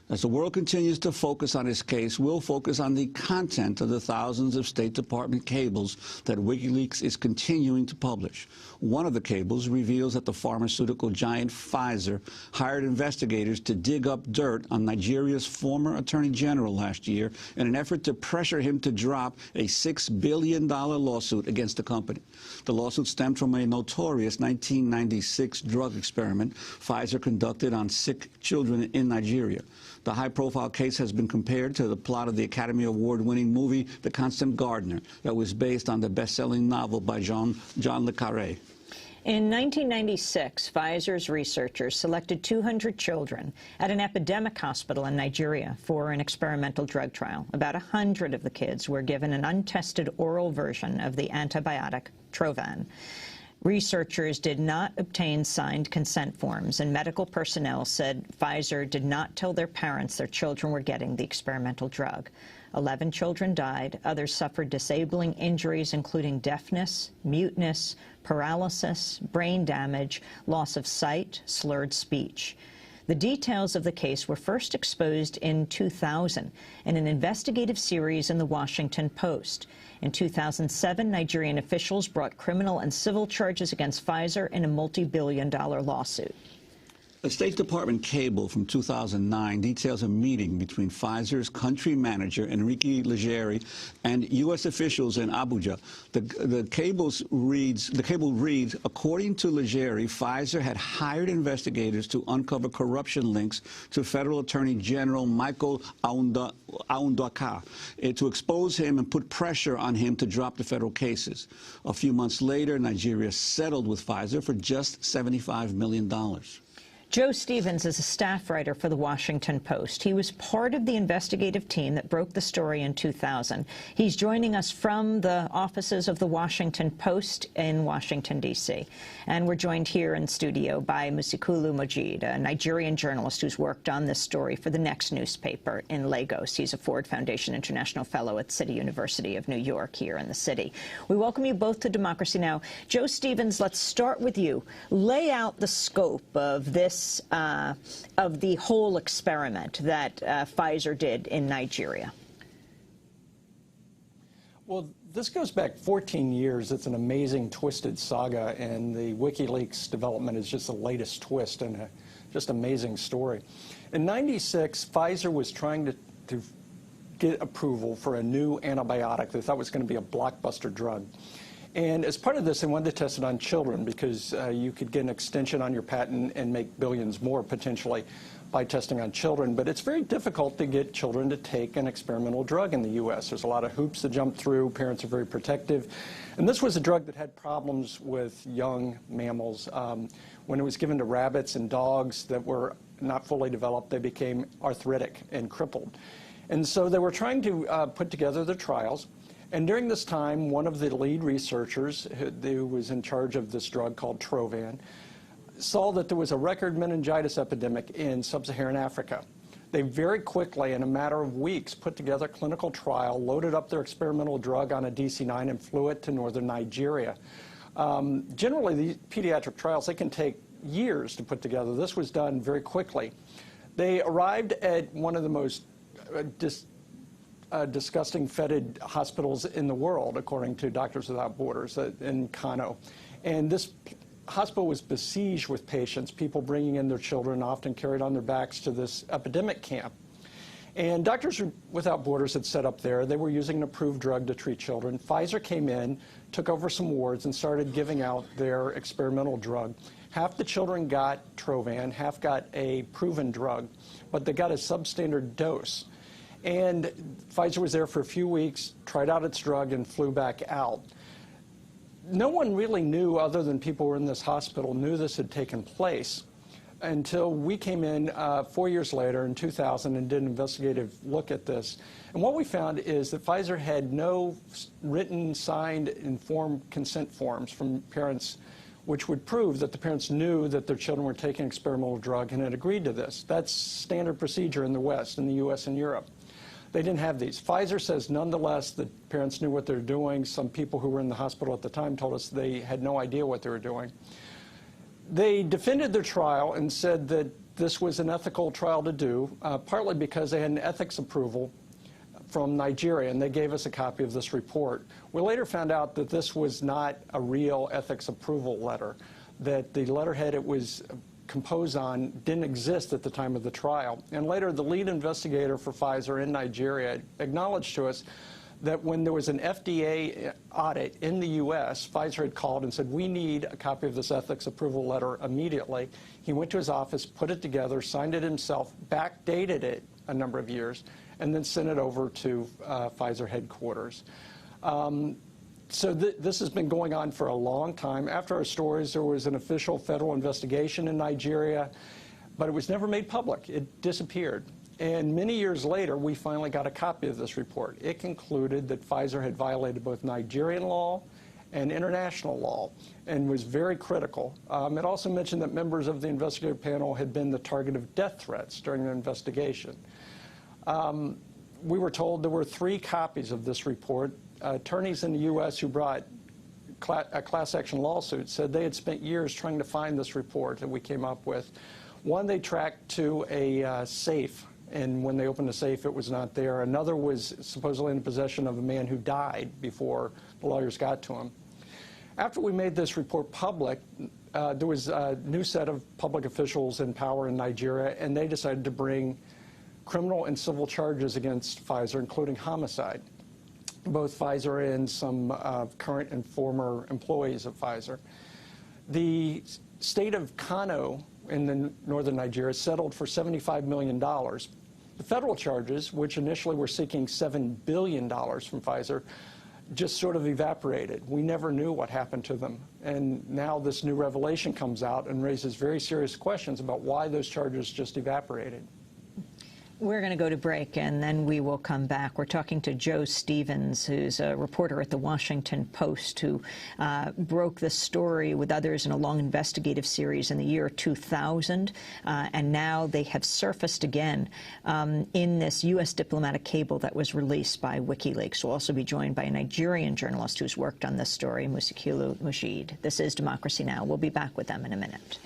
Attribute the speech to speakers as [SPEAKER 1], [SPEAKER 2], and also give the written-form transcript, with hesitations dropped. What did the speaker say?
[SPEAKER 1] As the world continues to focus on his case, we'll focus on the content of the thousands of State Department cables that WikiLeaks is continuing to publish. One of the cables reveals that the pharmaceutical giant Pfizer hired investigators to dig up dirt on Nigeria's former Attorney General last year in an effort to pressure him to drop a $6 billion lawsuit against the company. The lawsuit stemmed from a notorious 1996 drug experiment Pfizer conducted on sick children in Nigeria. The high-profile case has been compared to the plot of the Academy Award-winning movie The Constant Gardener that was based on the best-selling novel by John le Carré.
[SPEAKER 2] In 1996, Pfizer's researchers selected 200 children at an epidemic hospital in Nigeria for an experimental drug trial. About 100 of the kids were given an untested oral version of the antibiotic Trovan. Researchers did not obtain signed consent forms, and medical personnel said Pfizer did not tell their parents their children were getting the experimental drug. 11 children died. Others suffered disabling injuries, including deafness, muteness, paralysis, brain damage, loss of sight, slurred speech. The details of the case were first exposed in 2000 in an investigative series in The Washington Post. In 2007, Nigerian officials brought criminal and civil charges against Pfizer in a multi-billion-dollar lawsuit.
[SPEAKER 1] A State Department cable from 2009 details a meeting between Pfizer's country manager, Enrique Leggeri, and U.S. officials in Abuja. The cable reads, according to Leggeri, Pfizer had hired investigators to uncover corruption links to Federal Attorney General Michael Aundaka to expose him and put pressure on him to drop the federal cases. A few months later, Nigeria settled with Pfizer for just $75 million.
[SPEAKER 2] Joe Stevens is a staff writer for The Washington Post. He was part of the investigative team that broke the story in 2000. He's joining us from the offices of The Washington Post in Washington, D.C. And we're joined here in studio by Musikulu Mojid, a Nigerian journalist who's worked on this story for the Next newspaper in Lagos. He's a Ford Foundation International Fellow at City University of New York here in the city. We welcome you both to Democracy Now! Joe Stevens, let's start with you. Lay out the scope of this of the whole experiment that Pfizer did in Nigeria.
[SPEAKER 3] Well, this goes back 14 years. It's an amazing, twisted saga, and the WikiLeaks development is just the latest twist and a just amazing story. In '96, Pfizer was trying to get approval for a new antibiotic they thought was going to be a blockbuster drug. And as part of this, they wanted to test it on children because you could get an extension on your patent and make billions more potentially by testing on children. But it's very difficult to get children to take an experimental drug in the U.S. There's a lot of hoops to jump through. Parents are very protective. And this was a drug that had problems with young mammals. When it was given to rabbits and dogs that were not fully developed, they became arthritic and crippled. And so they were trying to put together the trials. And during this time, one of the lead researchers who was in charge of this drug called Trovan saw that there was a record meningitis epidemic in sub-Saharan Africa. They very quickly, in a matter of weeks, put together a clinical trial, loaded up their experimental drug on a DC-9 and flew it to northern Nigeria. Generally, these pediatric trials, they can take years to put together. This was done very quickly. They arrived at one of the most disgusting, fetid hospitals in the world, according to Doctors Without Borders in Kano. And this hospital was besieged with patients, people bringing in their children, often carried on their backs to this epidemic camp. And Doctors Without Borders had set up there. They were using an approved drug to treat children. Pfizer came in, took over some wards, and started giving out their experimental drug. Half the children got Trovan, half got a proven drug, but they got a substandard dose. And Pfizer was there for a few weeks, tried out its drug, and flew back out. No one really knew, other than people who were in this hospital, knew this had taken place until we came in 4 years later in 2000 and did an investigative look at this. And what we found is that Pfizer had no written, signed, informed consent forms from parents which would prove that the parents knew that their children were taking an experimental drug and had agreed to this. That's standard procedure in the West, in the U.S. and Europe. They didn't have these. Pfizer says, nonetheless, the parents knew what they were doing. Some people who were in the hospital at the time told us they had no idea what they were doing. They defended their trial and said that this was an ethical trial to do, partly because they had an ethics approval from Nigeria, and they gave us a copy of this report. We later found out that this was not a real ethics approval letter, that the letterhead it was composed on didn't exist at the time of the trial. And later, the lead investigator for Pfizer in Nigeria acknowledged to us that when there was an FDA audit in the U.S., Pfizer had called and said, we need a copy of this ethics approval letter immediately. He went to his office, put it together, signed it himself, backdated it a number of years, and then sent it over to Pfizer headquarters. So this has been going on for a long time. After our stories, there was an official federal investigation in Nigeria, but it was never made public. It disappeared. And many years later, we finally got a copy of this report. It concluded that Pfizer had violated both Nigerian law and international law and was very critical. It also mentioned that members of the investigative panel had been the target of death threats during the investigation. We were told there were 3 copies of this report. Attorneys in the U.S. who brought a class action lawsuit said they had spent years trying to find this report that we came up with. One they tracked to a safe, and when they opened the safe, it was not there. Another was supposedly in possession of a man who died before the lawyers got to him. After we made this report public, there was a new set of public officials in power in Nigeria, and they decided to bring criminal and civil charges against Pfizer, including homicide, both Pfizer and some current and former employees of Pfizer. The state of Kano in the northern Nigeria settled for $75 million. The federal charges, which initially were seeking $7 billion from Pfizer, just sort of evaporated. We never knew what happened to them. And now this new revelation comes out and raises very serious questions about why those charges just evaporated.
[SPEAKER 2] We're going to go to break, and then we will come back. We're talking to Joe Stevens, who's a reporter at the Washington Post, who broke this story with others in a long investigative series in the year 2000, and now they have surfaced again in this U.S. diplomatic cable that was released by WikiLeaks. We'll also be joined by a Nigerian journalist who's worked on this story, Musakilu Mujid. This is Democracy Now! We'll be back with them in a minute.